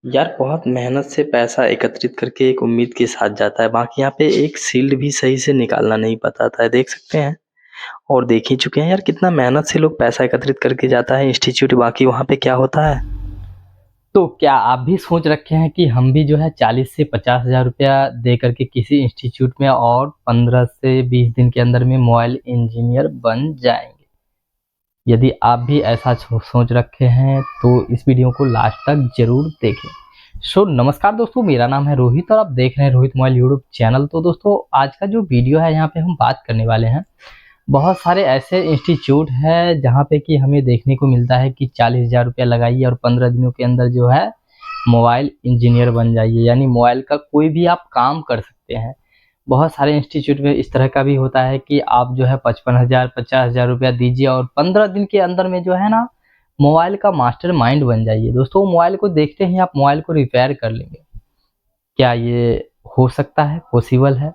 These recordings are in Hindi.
यार बहुत मेहनत से पैसा एकत्रित करके एक उम्मीद के साथ जाता है, बाकी यहाँ पे एक शील्ड भी सही से निकालना नहीं पता है, देख सकते हैं। और देख ही चुके हैं यार कितना मेहनत से लोग पैसा एकत्रित करके जाता है इंस्टीट्यूट, बाकी वहाँ पे क्या होता है। तो क्या आप भी सोच रखे हैं कि हम भी जो है 40 से 50,000 रुपया दे करके किसी इंस्टीट्यूट में और 15 से 20 दिन के अंदर में मोबाइल इंजीनियर बन जाएंगे? यदि आप भी ऐसा सोच रखे हैं तो इस वीडियो को लास्ट तक जरूर देखें। नमस्कार दोस्तों, मेरा नाम है रोहित और आप देख रहे हैं रोहित मोबाइल यूट्यूब चैनल। तो दोस्तों, आज का जो वीडियो है यहाँ पे हम बात करने वाले हैं, बहुत सारे ऐसे इंस्टीट्यूट है जहाँ पे कि हमें देखने को मिलता है कि 40,000 रुपया लगाइए और 15 दिनों के अंदर जो है मोबाइल इंजीनियर बन जाइए, यानी मोबाइल का कोई भी आप काम कर सकते हैं। बहुत सारे इंस्टीट्यूट में इस तरह का भी होता है कि आप जो है 55,000 50,000 रुपया दीजिए और 15 दिन के अंदर में जो है ना मोबाइल का मास्टर माइंड बन जाइए। दोस्तों, मोबाइल को देखते ही आप मोबाइल को रिपेयर कर लेंगे। क्या ये हो सकता है? पॉसिबल है?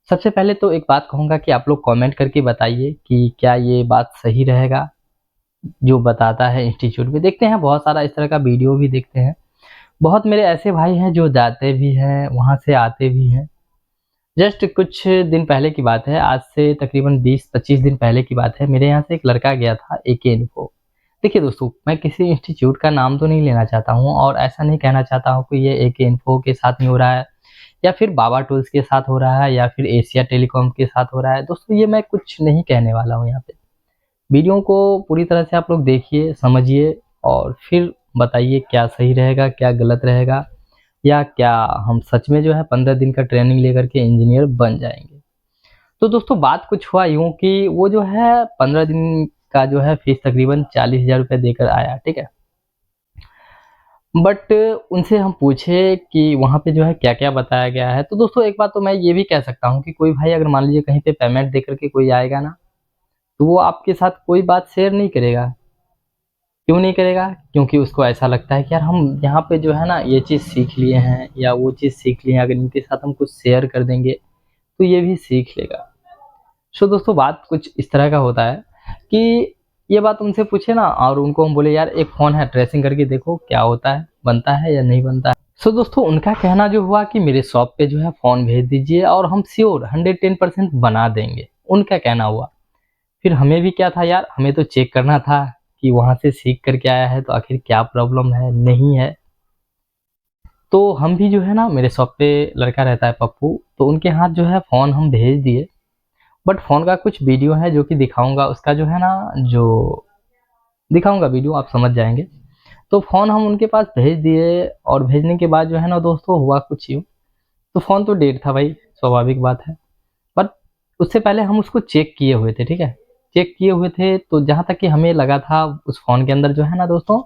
सबसे पहले तो एक बात कहूँगा कि आप लोग कमेंट करके बताइए कि क्या ये बात सही रहेगा जो बताता है इंस्टीट्यूट में। देखते हैं, बहुत सारा इस तरह का वीडियो भी देखते हैं। बहुत मेरे ऐसे भाई हैं जो जाते भी हैं, वहाँ से आते भी हैं। जस्ट कुछ दिन पहले की बात है, आज से तकरीबन 20-25 दिन पहले की बात है। मेरे यहाँ से एक लड़का गया था एके इन्फो। देखिए दोस्तों, मैं किसी इंस्टीट्यूट का नाम तो नहीं लेना चाहता हूँ और ऐसा नहीं कहना चाहता हूँ कि ये एके इन्फो के साथ नहीं हो रहा है या फिर बाबा टूल्स के साथ हो रहा है या फिर एशिया टेलीकॉम के साथ हो रहा है। दोस्तों, ये मैं कुछ नहीं कहने वाला हूँ यहाँ पे। वीडियो को पूरी तरह से आप लोग देखिए, समझिए और फिर बताइए क्या सही रहेगा, क्या गलत रहेगा, या क्या हम सच में जो है 15 दिन का ट्रेनिंग लेकर के इंजीनियर बन जाएंगे। तो दोस्तों, बात कुछ हुआ यूँ कि वो जो है 15 दिन का जो है फीस तकरीबन 40,000 रुपये देकर आया, ठीक है। बट उनसे हम पूछे कि वहाँ पे जो है क्या-क्या बताया गया है। तो दोस्तों, एक बात तो मैं ये भी कह सकता हूँ कि कोई भाई अगर मान लीजिए कहीं पे पेमेंट दे करके कोई आएगा ना, तो वो आपके साथ कोई बात शेयर नहीं करेगा। क्यों नहीं करेगा? क्योंकि उसको ऐसा लगता है कि यार हम यहाँ पे जो है ना ये चीज़ सीख लिए हैं या वो चीज़ सीख लिए हैं, अगर इनके साथ हम कुछ शेयर कर देंगे तो ये भी सीख लेगा। दोस्तों, बात कुछ इस तरह का होता है कि ये बात उनसे पूछे ना और उनको हम बोले यार एक फ़ोन है, ट्रेसिंग करके देखो क्या होता है, बनता है या नहीं बनता है। दोस्तों, उनका कहना जो हुआ कि मेरे शॉप पे जो है फ़ोन भेज दीजिए और हम श्योर 110% बना देंगे, उनका कहना हुआ। फिर हमें भी क्या था यार, हमें तो चेक करना था कि वहाँ से सीख करके आया है तो आखिर क्या प्रॉब्लम है, नहीं है। तो हम भी जो है ना, मेरे शॉप पे लड़का रहता है पप्पू, तो उनके हाथ जो है फ़ोन हम भेज दिए। बट फ़ोन का कुछ वीडियो है जो कि दिखाऊँगा, उसका जो है ना, जो दिखाऊँगा वीडियो आप समझ जाएँगे। तो फ़ोन हम उनके पास भेज दिए और भेजने के बाद जो है ना दोस्तों, हुआ कुछ यूँ, तो फ़ोन तो डेड था भाई, स्वाभाविक बात है। बट उससे पहले हम उसको चेक किए हुए थे, ठीक है? चेक किए हुए थे तो जहाँ तक कि हमें लगा था उस फ़ोन के अंदर जो है ना दोस्तों,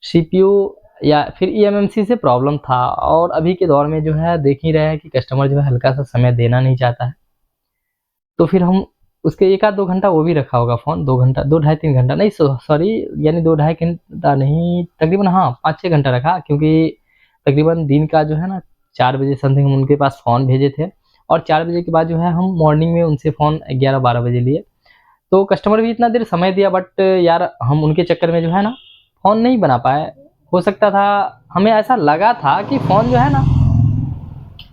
सीपीयू या फिर ईएमएमसी से प्रॉब्लम था। और अभी के दौर में जो है देख ही रहे हैं कि कस्टमर जो है हल्का-सा समय देना नहीं चाहता है। तो फिर हम उसके 1 आध 2 घंटा वो भी रखा होगा फ़ोन, 2 घंटा, 2 ढाई 3 घंटा नहीं, सॉरी, यानी 2 ढाई घंटा नहीं, तकरीबन हाँ 5-6 घंटा रखा, क्योंकि तकरीबन दिन का जो है ना 4 बजे समथिंग हम उनके पास फ़ोन भेजे थे और 4 बजे के बाद जो है हम मॉर्निंग में उनसे फ़ोन 11-12 बजे लिए। तो कस्टमर भी इतना देर समय दिया, बट यार हम उनके चक्कर में जो है ना फ़ोन नहीं बना पाए। हो सकता था, हमें ऐसा लगा था कि फ़ोन जो है ना,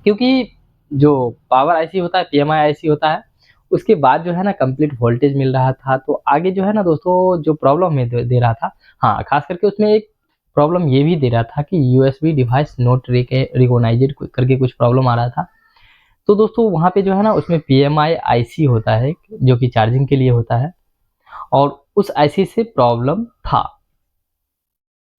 क्योंकि जो पावर आईसी होता है, पीएमआई आईसी होता है, उसके बाद जो है ना कंप्लीट वोल्टेज मिल रहा था। तो आगे जो है ना दोस्तों, जो प्रॉब्लम हमें दे रहा था, हाँ, ख़ास करके उसमें एक प्रॉब्लम ये भी दे रहा था कि यूएसबी डिवाइस नॉट रिकॉग्नाइज्ड करके कुछ प्रॉब्लम आ रहा था। तो दोस्तों, वहाँ पे जो है ना उसमें पीएमआई आईसी होता है जो कि चार्जिंग के लिए होता है और उस आईसी से प्रॉब्लम था।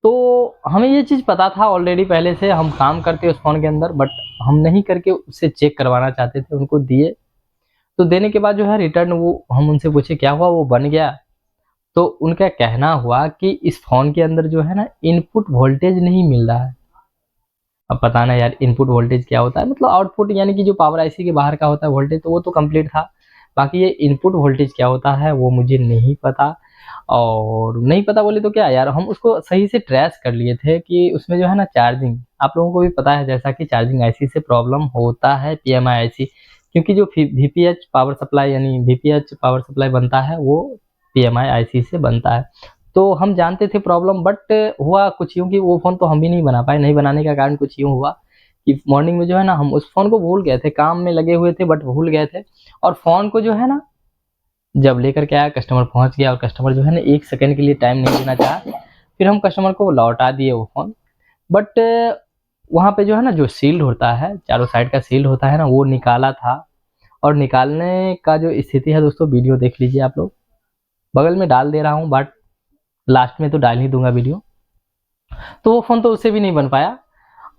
तो हमें ये चीज़ पता था ऑलरेडी, पहले से हम काम करते उस फ़ोन के अंदर, बट हम नहीं करके उससे चेक करवाना चाहते थे, उनको दिए। तो देने के बाद जो है रिटर्न वो हम उनसे पूछे क्या हुआ, वो बन गया। तो उनका कहना हुआ कि इस फ़ोन के अंदर जो है ना इनपुट वोल्टेज नहीं मिल रहा है। अब पता ना यार इनपुट वोल्टेज क्या होता है, मतलब आउटपुट यानी कि जो पावर आईसी के बाहर का होता है वोल्टेज, तो वो तो कंप्लीट था। बाकी ये इनपुट वोल्टेज क्या होता है वो मुझे नहीं पता। और नहीं पता बोले तो क्या यार, हम उसको सही से ट्रेस कर लिए थे कि उसमें जो है ना चार्जिंग, आप लोगों को भी पता है जैसा कि चार्जिंग आईसी से प्रॉब्लम होता है, पीएमआई आईसी, क्योंकि जो वीपीएच पावर सप्लाई यानी वीपीएच पावर सप्लाई बनता है वो पीएमआई आईसी से बनता है। तो हम जानते थे प्रॉब्लम, बट हुआ कुछ यूँ कि वो फ़ोन तो हम भी नहीं बना पाए। नहीं बनाने का कारण कुछ यूँ हुआ कि मॉर्निंग में जो है ना हम उस फ़ोन को भूल गए थे, काम में लगे हुए थे बट भूल गए थे। और फ़ोन को जो है ना जब लेकर के आया, कस्टमर पहुँच गया और कस्टमर जो है ना 1 सेकंड के लिए टाइम नहीं देना चाहा। फिर हम कस्टमर को लौटा दिए वो फ़ोन। बट वहाँ पे जो है ना जो शील्ड होता है, चारों साइड का शील्ड होता है ना, वो निकाला था। और निकालने का जो स्थिति है दोस्तों, वीडियो देख लीजिए आप लोग। बगल में डाल दे रहा हूँ बट लास्ट में तो डाल ही दूँगा वीडियो। तो वो फ़ोन तो उससे भी नहीं बन पाया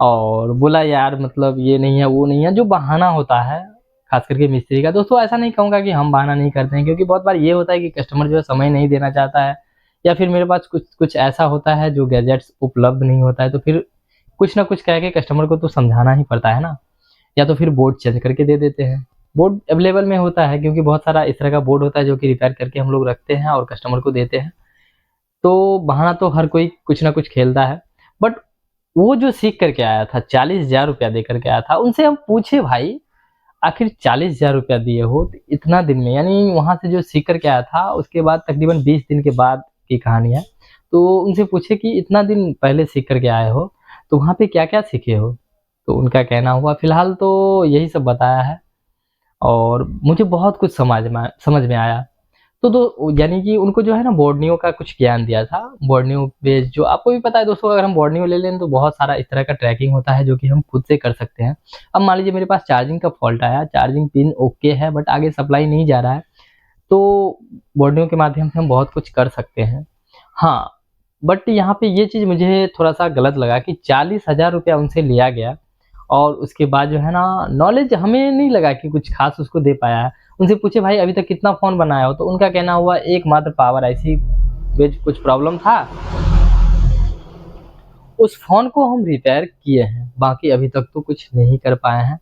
और बोला यार मतलब ये नहीं है, वो नहीं है, जो बहाना होता है ख़ास करके मिस्त्री का। दोस्तों ऐसा नहीं कहूँगा कि हम बहाना नहीं करते हैं, क्योंकि बहुत बार ये होता है कि कस्टमर जो है समय नहीं देना चाहता है, या फिर मेरे पास कुछ ऐसा होता है जो गैजेट्स उपलब्ध नहीं होता है, तो फिर कुछ ना कुछ कह के कस्टमर को तो समझाना ही पड़ता है ना। या तो फिर बोर्ड चेंज करके दे देते हैं। बोर्ड अवेलेबल में होता है, क्योंकि बहुत सारा इस तरह का बोर्ड होता है जो कि रिपेयर करके हम लोग रखते हैं और कस्टमर को देते हैं। तो बहाना तो हर कोई कुछ ना कुछ खेलता है। बट वो जो सीख करके आया था, 40,000 रुपया दे करके आया था, उनसे हम पूछे भाई आखिर 40,000 रुपया दिए हो तो इतना दिन में, यानी वहाँ से जो सीख कर के आया था उसके बाद तकरीबन 20 दिन के बाद की कहानी है। तो उनसे पूछे कि इतना दिन पहले सीख कर के आए हो, तो वहाँ पे क्या-क्या सीखे हो? तो उनका कहना हुआ फिलहाल तो यही सब बताया है और मुझे बहुत कुछ समझ में आया। तो दो यानी कि उनको जो है ना बोर्नियो का कुछ ज्ञान दिया था। बोर्नियो बेस्ड, जो आपको भी पता है दोस्तों, अगर हम बोर्नियो ले लें तो बहुत सारा इस तरह का ट्रैकिंग होता है जो कि हम खुद से कर सकते हैं। अब मान लीजिए मेरे पास चार्जिंग का फॉल्ट आया, चार्जिंग पिन ओके है बट आगे सप्लाई नहीं जा रहा है, तो बोर्नियो के माध्यम से हम बहुत कुछ कर सकते हैं। हाँ, बट यहाँ पे ये चीज़ मुझे थोड़ा-सा गलत लगा कि 40,000 रुपया उनसे लिया गया और उसके बाद जो है ना नॉलेज हमें नहीं लगा कि कुछ ख़ास उसको दे पाया है। उनसे पूछे भाई अभी तक कितना फ़ोन बनाया हो? तो उनका कहना हुआ एकमात्र पावर आईसी में कुछ प्रॉब्लम था, उस फ़ोन को हम रिपेयर किए हैं, बाकी अभी तक तो कुछ नहीं कर पाए हैं।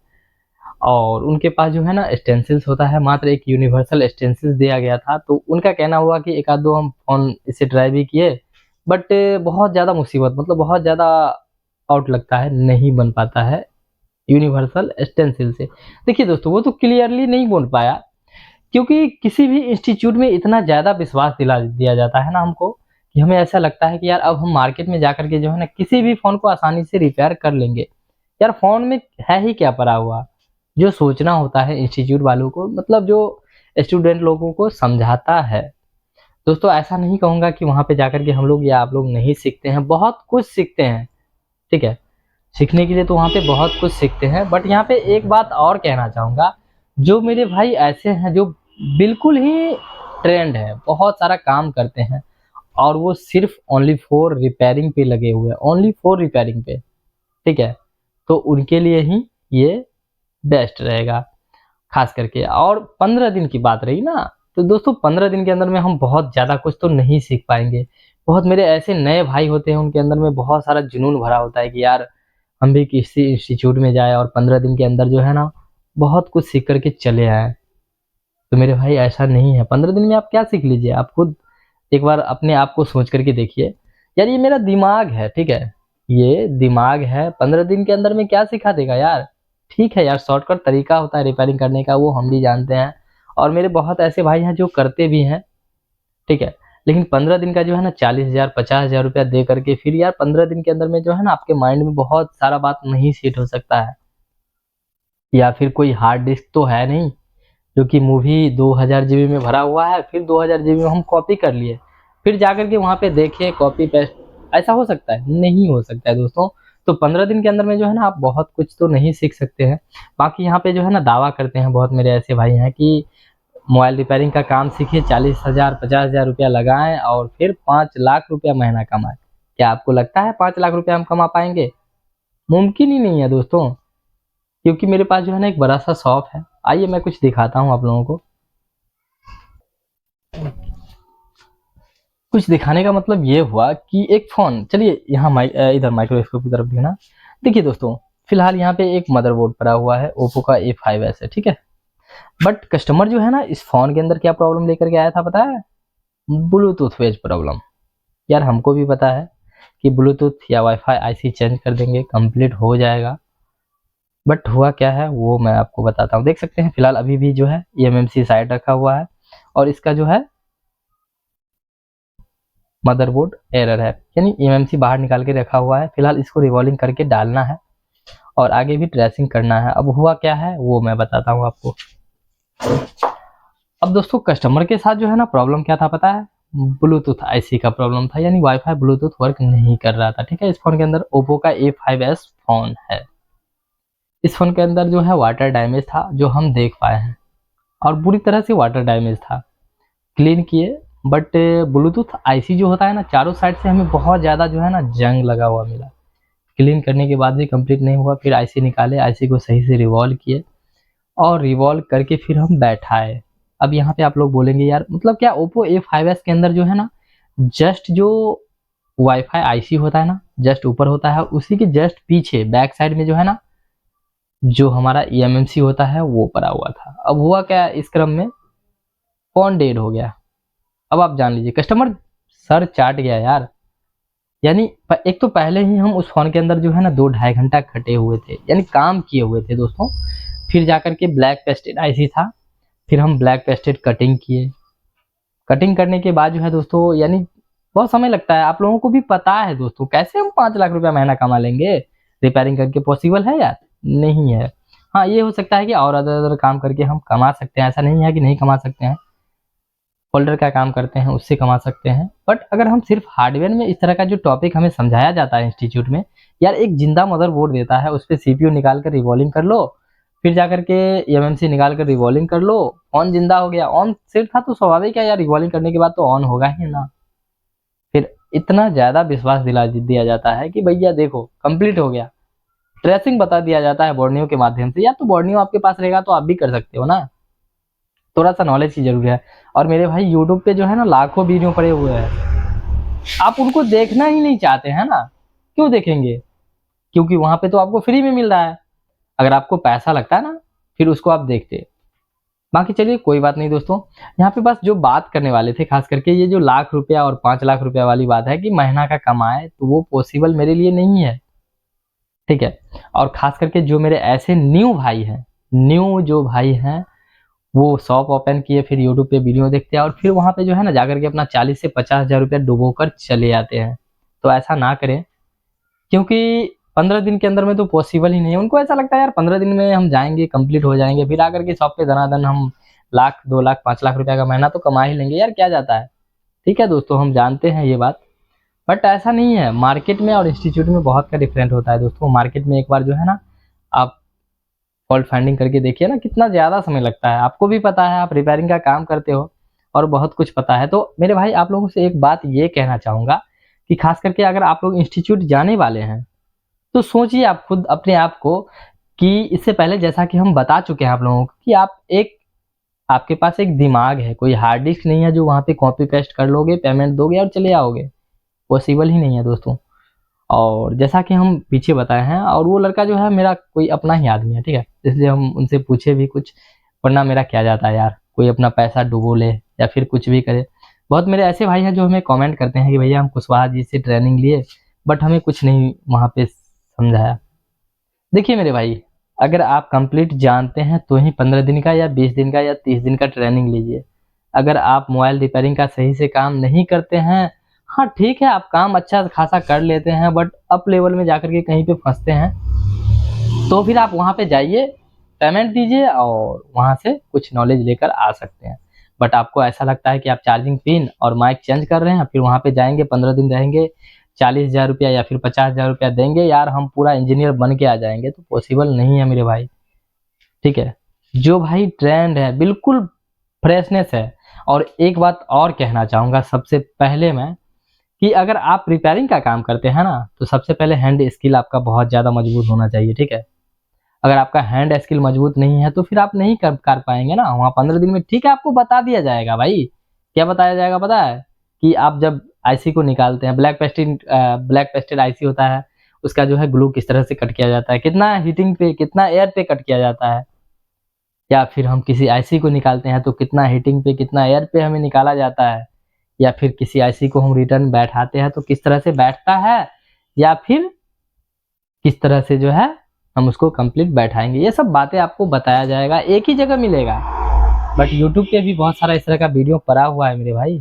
और उनके पास जो है ना स्टेंसिल्स होता है, मात्र एक यूनिवर्सल स्टेंसिल्स दिया गया था, तो उनका कहना हुआ कि एक आध दो हम फ़ोन इससे ट्राई भी किए, बट बहुत ज़्यादा मुसीबत, मतलब बहुत ज़्यादा आउट लगता है, नहीं बन पाता है यूनिवर्सल स्टेंसिल से। देखिए दोस्तों, वो तो क्लियरली नहीं बोल पाया, क्योंकि किसी भी इंस्टीट्यूट में इतना ज़्यादा विश्वास दिला दिया जाता है ना हमको, कि हमें ऐसा लगता है कि यार अब हम मार्केट में जाकर के जो है ना किसी भी फ़ोन को आसानी से रिपेयर कर लेंगे। यार फ़ोन में है ही क्या पड़ा हुआ? जो सोचना होता है इंस्टीट्यूट वालों को, मतलब जो स्टूडेंट लोगों को समझाता है। दोस्तों ऐसा नहीं कहूँगा कि वहाँ पे जाकर के हम लोग या आप लोग नहीं सीखते हैं, बहुत कुछ सीखते हैं, ठीक है? सीखने के लिए तो वहाँ पे बहुत कुछ सीखते हैं, बट यहाँ पे एक बात और कहना चाहूँगा, जो मेरे भाई ऐसे हैं जो बिल्कुल ही ट्रेंड है, बहुत सारा काम करते हैं और वो सिर्फ़ ओनली फॉर रिपेयरिंग पे लगे हुए हैं, ओनली फॉर रिपेयरिंग पे, ठीक है? तो उनके लिए ही ये बेस्ट रहेगा ख़ास करके। और 15 दिन की बात रही ना, तो दोस्तों 15 दिन के अंदर में हम बहुत ज़्यादा कुछ तो नहीं सीख पाएँगे। बहुत मेरे ऐसे नए भाई होते हैं, उनके अंदर में बहुत सारा जुनून भरा होता है कि यार हम भी किसी इंस्टीट्यूट में जाएँ और 15 दिन के अंदर जो है ना, बहुत कुछ सीख कर के चले आएँ। तो मेरे भाई ऐसा नहीं है, 15 दिन में आप क्या सीख लीजिए? आप खुद एक बार अपने आप को सोच कर के देखिए, यार ये मेरा दिमाग है, ठीक है? ये दिमाग है, 15 दिन के अंदर में क्या सिखा देगा यार? ठीक है यार, शॉर्टकट तरीका होता है रिपेयरिंग करने का, वो हम भी जानते हैं और मेरे बहुत ऐसे भाई हैं जो करते भी हैं, ठीक है? लेकिन 15 दिन का जो है ना 40,000 50,000 रुपया दे करके फिर यार 15 दिन के अंदर में जो है ना आपके माइंड में बहुत सारा बात नहीं सेट हो सकता है। या फिर कोई हार्ड डिस्क तो है नहीं, जो कि मूवी 2000 जीबी में भरा हुआ है, फिर 2000 जीबी में हम कॉपी कर लिए, फिर जाकर के वहाँ पे देखें कॉपी पेस्ट, ऐसा हो सकता है? नहीं हो सकता है दोस्तों। तो 15 दिन के अंदर में जो है ना आप बहुत कुछ तो नहीं सीख सकते हैं। बाकी यहाँ पे जो है ना दावा करते हैं बहुत मेरे ऐसे भाई हैं कि मोबाइल रिपेयरिंग का काम सीखिए, 40,000 50,000 रुपया लगाएँ और फिर 5 लाख रुपया महीना कमाएँ। क्या आपको लगता है 5 लाख रुपया हम कमा पाएँगे? मुमकिन ही नहीं है दोस्तों, क्योंकि मेरे पास जो है ना एक बड़ा-सा शॉप है। आइए मैं कुछ दिखाता हूँ आप लोगों को। कुछ दिखाने का मतलब ये हुआ कि एक फ़ोन, चलिए यहाँ इधर माइक्रोस्कोप की तरफ देखना। देखिए दोस्तों, फिलहाल यहाँ पे एक मदरबोर्ड पड़ा हुआ है, ओप्पो का A5s है, ठीक है? बट कस्टमर जो है ना इस फ़ोन के अंदर क्या प्रॉब्लम लेकर के आया था पता है? Bluetooth based problem. यार हमको भी पता है कि ब्लूटूथ या वाईफ़ाई आईसी चेंज कर देंगे, कंप्लीट हो जाएगा। बट हुआ क्या है वो मैं आपको बताता हूँ। देख सकते हैं फिलहाल अभी भी जो है eMMC साइड रखा हुआ है और इसका जो है मदरबोर्ड एरर है, यानी एमएमसी बाहर निकाल के रखा हुआ है। फिलहाल इसको रिवॉल्विंग करके डालना है और आगे भी ट्रेसिंग करना है। अब हुआ क्या है वो मैं बताता हूँ आपको। अब दोस्तों कस्टमर के साथ जो है ना प्रॉब्लम क्या था पता है, ब्लूटूथ आईसी का प्रॉब्लम था, यानी वाईफाई ब्लूटूथ वर्क नहीं कर रहा था। ठीक है, इस फोन के अंदर ओप्पो का A5s फोन है। इस फोन के अंदर जो है वाटर डैमेज था जो हम देख पाए हैं, और बुरी तरह से वाटर डैमेज था। क्लीन किए बट ब्लूटूथ आईसी जो होता है ना, चारों साइड से हमें बहुत ज़्यादा जो है ना जंग लगा हुआ मिला। क्लीन करने के बाद भी कंप्लीट नहीं हुआ, फिर आईसी निकाले, आईसी को सही से रिवॉल्व किए और रिवॉल्व करके फिर हम बैठाए। अब यहाँ पे आप लोग बोलेंगे यार मतलब क्या ओप्पो A5s के अंदर जो है ना जस्ट जो वाईफाई आईसी होता है ना जस्ट ऊपर होता है, उसी के जस्ट पीछे बैक साइड में जो है ना जो हमारा eMMC होता है वो पड़ा हुआ था। अब हुआ क्या, इस क्रम में फोन डेड हो गया। अब आप जान लीजिए कस्टमर सर चाट गया यार, यानी एक तो पहले ही हम उस फोन के अंदर जो है ना 2-2.5 घंटा खटे हुए थे, यानी काम किए हुए थे दोस्तों। फिर जाकर के ब्लैक पेस्टेड आईसी था, फिर हम ब्लैक पेस्टेड कटिंग किए। कटिंग करने के बाद जो है दोस्तों, यानी बहुत समय लगता है, आप लोगों को भी पता है दोस्तों, कैसे हम 5 लाख रुपया महीना कमा लेंगे रिपेयरिंग करके, पॉसिबल है यार? नहीं है। हाँ ये हो सकता है कि और अदर काम करके हम कमा सकते हैं, ऐसा नहीं है कि नहीं कमा सकते हैं। फोल्डर का काम करते हैं उससे कमा सकते हैं, बट अगर हम सिर्फ हार्डवेयर में इस तरह का जो टॉपिक हमें समझाया जाता है इंस्टीट्यूट में, यार एक जिंदा मदरबोर्ड देता है, उस पर सीपीयू निकाल कर रिवॉल्विंग कर लो, फिर जाकर के एमएमसी निकाल कर रिवॉल्विंग कर लो, ऑन जिंदा हो गया। ऑन सिर्फ था तो स्वाभाविक है यार, रिवॉल्विंग करने के बाद तो ऑन होगा ही ना। फिर इतना ज्यादा विश्वास दिया जाता है कि भैया देखो कंप्लीट हो गया, ट्रेसिंग बता दिया जाता है बोर्नियो के माध्यम से। यार तो बोर्नियो आपके पास रहेगा तो आप भी कर सकते हो ना, थोड़ा सा नॉलेज की जरूरी है। और मेरे भाई यूट्यूब पे जो है ना लाखों वीडियो पड़े हुए हैं, आप उनको देखना ही नहीं चाहते हैं ना, क्यों देखेंगे? क्योंकि वहां पे तो आपको फ्री में मिल रहा है। अगर आपको पैसा लगता है ना फिर उसको आप देखते। बाकी चलिए कोई बात नहीं दोस्तों, यहाँ पे बस जो बात करने वाले थे खास करके ये जो लाख रुपया और 5 लाख रुपया वाली बात है कि महीना का कमाए, तो वो पॉसिबल मेरे लिए नहीं है। ठीक है, और खास करके जो मेरे ऐसे न्यू भाई हैं, न्यू जो भाई हैं वो शॉप ओपन किए, फिर यूट्यूब पे वीडियो देखते हैं और फिर वहां पे जो है ना जाकर के अपना 40 से 50 हजार रुपया डुबो कर चले आते हैं। तो ऐसा ना करें, क्योंकि 15 दिन के अंदर में तो पॉसिबल ही नहीं है। उनको ऐसा लगता है यार 15 दिन में हम जाएंगे कंप्लीट हो जाएंगे, फिर आकर के शॉप पे दनादन हम लाख 2 लाख 5 लाख रुपया का महीना तो कमा ही लेंगे, यार क्या जाता है। ठीक है दोस्तों, हम जानते हैं ये बात, बट ऐसा नहीं है। मार्केट में और इंस्टीट्यूट में बहुत का डिफरेंट होता है दोस्तों। मार्केट में एक बार जो है ना आप फॉल्ट फाइंडिंग करके देखिए ना, कितना ज़्यादा समय लगता है। आपको भी पता है, आप रिपेयरिंग का काम करते हो और बहुत कुछ पता है। तो मेरे भाई आप लोगों से एक बात ये कहना चाहूँगा कि खास करके अगर आप लोग इंस्टीट्यूट जाने वाले हैं तो सोचिए आप खुद अपने आप को कि इससे पहले जैसा कि हम बता चुके हैं आप लोगों को कि आपके पास एक दिमाग है, कोई हार्ड डिस्क नहीं है जो वहाँ पे कॉपी पेस्ट कर लोगे, पेमेंट दोगे और चले आओगे। पॉसिबल ही नहीं है दोस्तों। और जैसा कि हम पीछे बताए हैं, और वो लड़का जो है मेरा कोई अपना ही आदमी है, ठीक है, इसलिए हम उनसे पूछे भी कुछ, वरना मेरा क्या जाता है यार, कोई अपना पैसा डुबो ले या फिर कुछ भी करे। बहुत मेरे ऐसे भाई हैं जो हमें कमेंट करते हैं कि भैया हम कुशवाहा जी से ट्रेनिंग लिए बट हमें कुछ नहीं वहाँ पे समझाया। देखिए मेरे भाई, अगर आप कंप्लीट जानते हैं तो ही 15 दिन का या 20 दिन का या 30 दिन का ट्रेनिंग लीजिए। अगर आप मोबाइल रिपेयरिंग का सही से काम नहीं करते हैं, हाँ ठीक है आप काम अच्छा खासा कर लेते हैं बट अप लेवल में जाकर के कहीं पे फंसते हैं, तो फिर आप वहाँ पे जाइए, पेमेंट दीजिए और वहाँ से कुछ नॉलेज लेकर आ सकते हैं। बट आपको ऐसा लगता है कि आप चार्जिंग पिन और माइक चेंज कर रहे हैं, फिर वहाँ पे जाएंगे 15 दिन रहेंगे, 40,000 रुपया या फिर 50,000 रुपया देंगे, यार हम पूरा इंजीनियर बन के आ जाएंगे, तो पॉसिबल नहीं है मेरे भाई। ठीक है, जो भाई ट्रेंड है बिल्कुल फ्रेशनेस है। और एक बात और कहना चाहूँगा सबसे पहले मैं, कि अगर आप रिपेयरिंग का काम करते हैं ना तो सबसे पहले हैंड स्किल आपका बहुत ज़्यादा मजबूत होना चाहिए। ठीक है, अगर आपका हैंड स्किल मजबूत नहीं है तो फिर आप नहीं कर पाएंगे ना वहाँ 15 दिन में। ठीक है, आपको बता दिया जाएगा भाई, क्या बताया जाएगा पता है, कि आप जब आईसी को निकालते हैं, ब्लैक पेस्टेड आईसी होता है, उसका जो है ग्लू किस तरह से कट किया जाता है, कितना हीटिंग पे कितना एयर पे कट किया जाता है, या फिर हम किसी आईसी को निकालते हैं तो कितना हीटिंग पे कितना एयर पे हमें निकाला जाता है, या फिर किसी आईसी को हम रिटर्न बैठाते हैं तो किस तरह से बैठता है, या फिर किस तरह से जो है हम उसको कंप्लीट बैठाएंगे। ये सब बातें आपको बताया जाएगा, एक ही जगह मिलेगा। बट यूट्यूब पे भी बहुत सारा इस तरह का वीडियो पड़ा हुआ है मेरे भाई,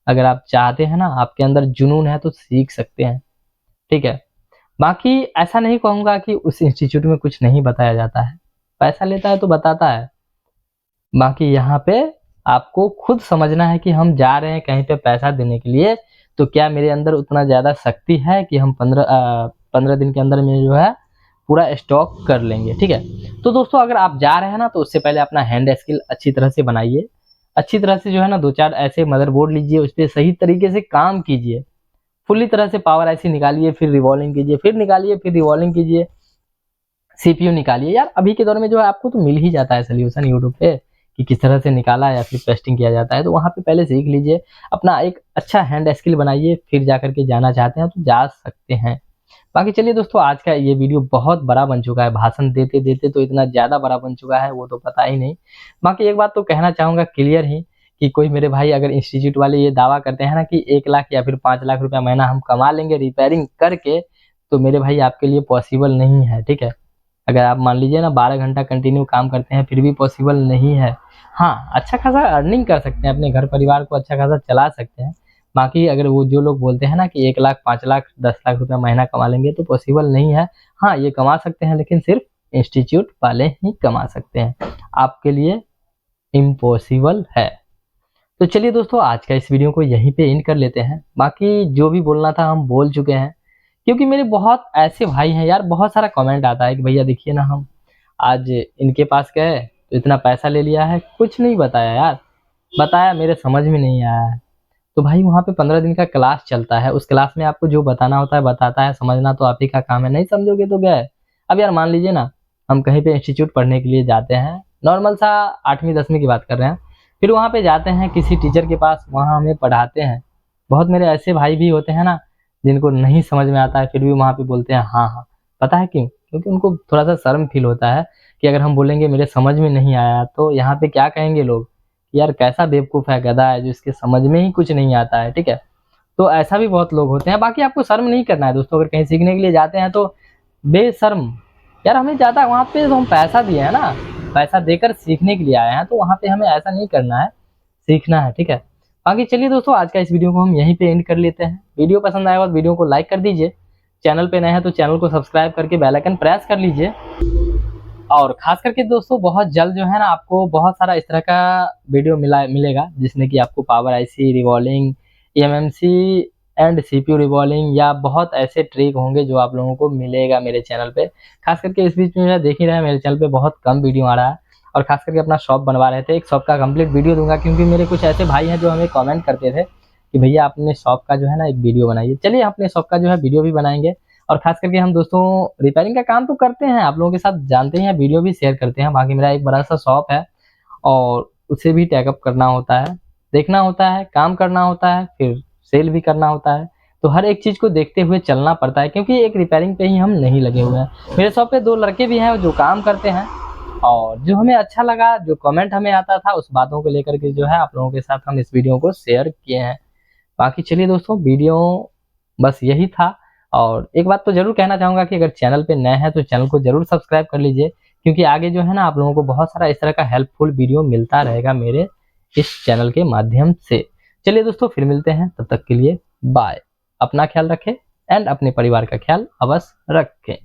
अगर आप चाहते हैं ना, आपके अंदर जुनून है तो सीख सकते हैं, ठीक है। बाकी ऐसा नहीं कहूँगा कि उस इंस्टीट्यूट में कुछ नहीं बताया जाता है, पैसा लेता है तो बताता है। बाकी यहाँ पे आपको खुद समझना है कि हम जा रहे हैं कहीं पे पैसा देने के लिए, तो क्या मेरे अंदर उतना ज़्यादा शक्ति है कि हम 15 दिन के अंदर में जो है पूरा स्टॉक कर लेंगे, ठीक है। तो दोस्तों अगर आप जा रहे हैं ना, तो उससे पहले अपना हैंड स्किल अच्छी तरह से बनाइए, अच्छी तरह से जो है ना 2-4 ऐसे मदरबोर्ड लीजिए, उस पे सही तरीके से काम कीजिए, फुल्ली तरह से पावर ऐसी निकालिए, फिर रिवॉल्विंग कीजिए, फिर निकालिए, फिर रिवॉल्विंग कीजिए, सीपीयू निकालिए। यार अभी के दौर में जो है आपको तो मिल ही जाता है सोल्यूशन यूट्यूब पे कि किस तरह से निकाला या फिर टेस्टिंग किया जाता है, तो वहाँ पे पहले सीख लीजिए, अपना एक अच्छा हैंड स्किल बनाइए, फिर जा करके जाना चाहते हैं तो जा सकते हैं। बाकी चलिए दोस्तों, आज का ये वीडियो बहुत बड़ा बन चुका है, भाषण देते देते तो इतना ज़्यादा बड़ा बन चुका है वो तो पता ही नहीं। बाकी एक बात तो कहना चाहूँगा क्लियर ही, कि कोई मेरे भाई अगर इंस्टीट्यूट वाले ये दावा करते हैं ना कि 1 लाख या फिर 5 लाख रुपया महीना हम कमा लेंगे रिपेयरिंग करके, तो मेरे भाई आपके लिए पॉसिबल नहीं है, ठीक है। अगर आप मान लीजिए ना 12 घंटा कंटिन्यू काम करते हैं फिर भी पॉसिबल नहीं है। हाँ, अच्छा खासा अर्निंग कर सकते हैं, अपने घर परिवार को अच्छा खासा चला सकते हैं। बाकी अगर वो जो लोग बोलते हैं ना कि 1 लाख, 5 लाख, 10 लाख रुपया महीना कमा लेंगे, तो पॉसिबल नहीं है। हाँ, ये कमा सकते हैं लेकिन सिर्फ इंस्टीट्यूट वाले ही कमा सकते हैं, आपके लिए इम्पॉसिबल है। तो चलिए दोस्तों, आज का इस वीडियो को यहीं पे एंड कर लेते हैं। बाकी जो भी बोलना था हम बोल चुके हैं, क्योंकि मेरे बहुत ऐसे भाई हैं यार, बहुत सारा कमेंट आता है कि भैया देखिए ना, हम आज इनके पास गए तो इतना पैसा ले लिया है, कुछ नहीं बताया यार, बताया मेरे समझ में नहीं आया है। तो भाई वहाँ पे 15 दिन का क्लास चलता है, उस क्लास में आपको जो बताना होता है बताता है, समझना तो आप ही का काम है, नहीं समझोगे तो गए। अब यार मान लीजिए ना, हम कहीं पे इंस्टीट्यूट पढ़ने के लिए जाते हैं, नॉर्मल सा 8वीं 10वीं की बात कर रहे हैं, फिर वहाँ पे जाते हैं किसी टीचर के पास, वहाँ हमें पढ़ाते हैं। बहुत मेरे ऐसे भाई भी होते हैं ना, जिनको नहीं समझ में आता है फिर भी वहाँ पे बोलते हैं हाँ हाँ। पता है क्यों? क्योंकि उनको थोड़ा सा शर्म फील होता है कि अगर हम बोलेंगे मेरे समझ में नहीं आया, तो यहाँ पे क्या कहेंगे लोग, यार कैसा बेवकूफ़ है, गधा है जो इसके समझ में ही कुछ नहीं आता है, ठीक है। तो ऐसा भी बहुत लोग होते हैं। बाकी आपको शर्म नहीं करना है दोस्तों, अगर कहीं सीखने के लिए जाते हैं तो बेशर्म, यार हमें ज़्यादा वहाँ पे तो हम पैसा दिए हैं ना, पैसा देकर सीखने के लिए आए हैं, तो वहाँ पे हमें ऐसा नहीं करना है, सीखना है, ठीक है। बाकी चलिए दोस्तों, आज का इस वीडियो को हम यहीं पे एंड कर लेते हैं। वीडियो पसंद आया तो वीडियो को लाइक कर दीजिए, चैनल पे नए हैं तो चैनल को सब्सक्राइब करके बेल आइकन प्रेस कर लीजिए। और खास करके दोस्तों बहुत जल्द जो है ना, आपको बहुत सारा इस तरह का वीडियो मिलेगा, जिसमें कि आपको power IC revolving, MMC and CPU revolving, या बहुत ऐसे ट्रिक होंगे जो आप लोगों को मिलेगा मेरे चैनल पे। खास करके इस बीच में देख ही रहे हैं, मेरे चैनल पे बहुत कम वीडियो आ रहा है, और खास करके अपना शॉप बनवा रहे थे, एक शॉप का कंप्लीट वीडियो दूंगा, क्योंकि मेरे कुछ ऐसे भाई हैं जो हमें कमेंट करते थे कि भैया अपने शॉप का जो है ना एक वीडियो बनाइए। चलिए अपने शॉप का जो है वीडियो भी बनाएंगे। और खास करके हम दोस्तों रिपेयरिंग का काम तो करते हैं, आप लोगों के साथ जानते हैं, वीडियो भी शेयर करते हैं। बाकी मेरा एक बड़ा सा शॉप है और उसे भी टैगअप करना होता है, देखना होता है, काम करना होता है, फिर सेल भी करना होता है। तो हर एक चीज़ को देखते हुए चलना पड़ता है, क्योंकि एक रिपेयरिंग पे ही हम नहीं लगे हुए हैं। मेरे शॉप पे 2 लड़के भी हैं जो काम करते हैं, और जो हमें अच्छा लगा, जो कमेंट हमें आता था, उस बातों को लेकर के जो है आप लोगों के साथ हम इस वीडियो को शेयर किए हैं। बाकी चलिए दोस्तों, वीडियो बस यही था। और एक बात तो ज़रूर कहना चाहूँगा कि अगर चैनल पे नए हैं तो चैनल को ज़रूर सब्सक्राइब कर लीजिए, क्योंकि आगे जो है ना आप लोगों को बहुत सारा इस तरह का हेल्पफुल वीडियो मिलता रहेगा मेरे इस चैनल के माध्यम से। चलिए दोस्तों, फिर मिलते हैं, तब तक के लिए बाय। अपना ख्याल रखें एंड अपने परिवार का ख्याल अवश्य रखें।